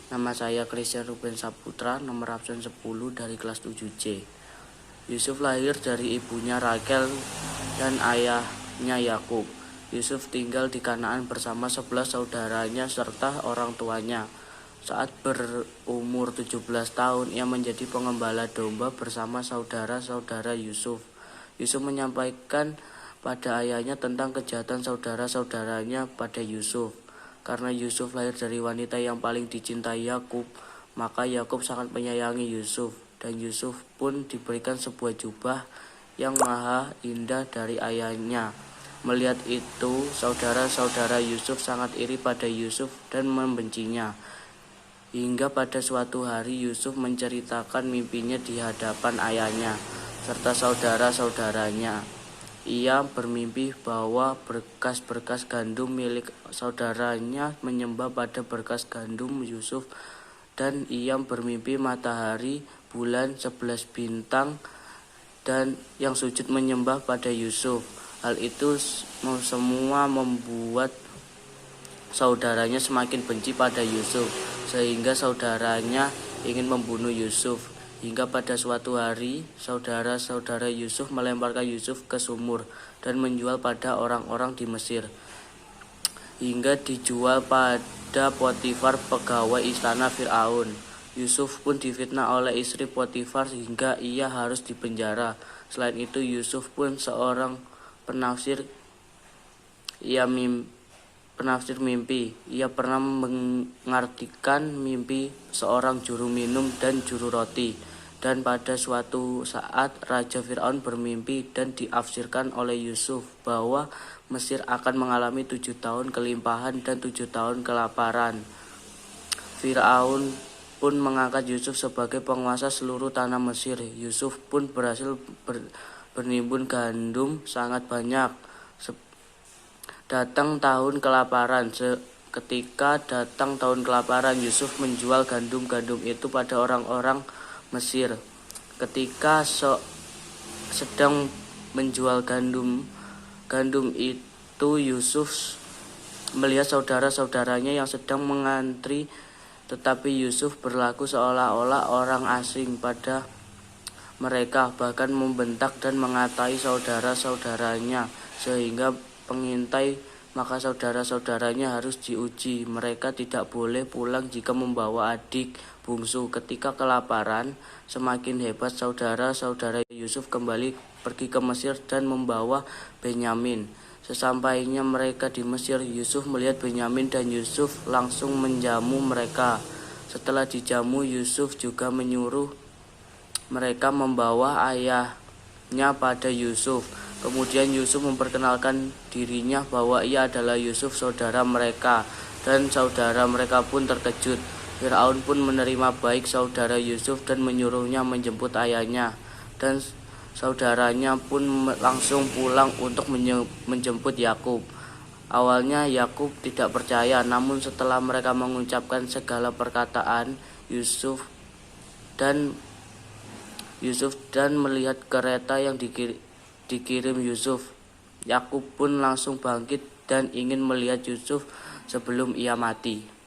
Nama saya Christian Ruben Saputra, nomor absen 10 dari kelas 7C. Yusuf lahir dari ibunya Rakel dan ayahnya Yakub. Yusuf tinggal di Kanaan bersama 11 saudaranya serta orang tuanya. Saat berumur 17 tahun, ia menjadi pengembala domba bersama saudara-saudara Yusuf. Yusuf menyampaikan pada ayahnya tentang kejahatan saudara-saudaranya pada Yusuf. Karena Yusuf lahir dari wanita yang paling dicintai Yakub, maka Yakub sangat menyayangi Yusuf, dan Yusuf pun diberikan sebuah jubah yang maha indah dari ayahnya. Melihat itu, saudara-saudara Yusuf sangat iri pada Yusuf dan membencinya. Hingga pada suatu hari Yusuf menceritakan mimpinya di hadapan ayahnya serta saudara-saudaranya. Ia bermimpi bahwa berkas-berkas gandum milik saudaranya menyembah pada berkas gandum Yusuf, dan ia bermimpi matahari, bulan, 11 bintang dan yang sujud menyembah pada Yusuf. Hal itu semua membuat saudaranya semakin benci pada Yusuf, sehingga saudaranya ingin membunuh Yusuf. Hingga pada suatu hari, saudara-saudara Yusuf melemparkan Yusuf ke sumur dan menjual pada orang-orang di Mesir, hingga dijual pada Potifar, pegawai istana Firaun. Yusuf pun difitnah oleh istri Potifar hingga ia harus dipenjara. Selain itu, Yusuf pun seorang penafsir mimpi. Ia pernah mengartikan mimpi seorang juru minum dan juru roti. Dan pada suatu saat Raja Firaun bermimpi dan diafsirkan oleh Yusuf bahwa Mesir akan mengalami 7 tahun kelimpahan dan 7 tahun kelaparan. Firaun pun mengangkat Yusuf sebagai penguasa seluruh tanah Mesir. Yusuf pun berhasil bernimbun gandum sangat banyak. Datang tahun kelaparan. Ketika datang tahun kelaparan, Yusuf menjual gandum-gandum itu pada orang-orang Mesir. Ketika sedang menjual gandum itu, Yusuf melihat saudara-saudaranya yang sedang mengantri, tetapi Yusuf berlaku seolah-olah orang asing pada mereka, bahkan membentak dan mengatai saudara-saudaranya sehingga pengintai, maka saudara-saudaranya harus diuji. Mereka tidak boleh pulang jika membawa adik bungsu. Ketika kelaparan semakin hebat, saudara-saudara Yusuf kembali pergi ke Mesir dan membawa Benyamin. Sesampainya mereka di Mesir, Yusuf melihat Benyamin dan Yusuf langsung menjamu mereka. Setelah dijamu, Yusuf juga menyuruh mereka membawa ayahnya pada Yusuf. Kemudian Yusuf memperkenalkan dirinya bahwa ia adalah Yusuf, saudara mereka, dan saudara mereka pun terkejut. Firaun pun menerima baik saudara Yusuf dan menyuruhnya menjemput ayahnya, dan saudaranya pun langsung pulang untuk menjemput Yakub. Awalnya Yakub tidak percaya, namun setelah mereka mengucapkan segala perkataan Yusuf dan melihat kereta yang dikirim Yusuf, Yakub pun langsung bangkit dan ingin melihat Yusuf sebelum ia mati.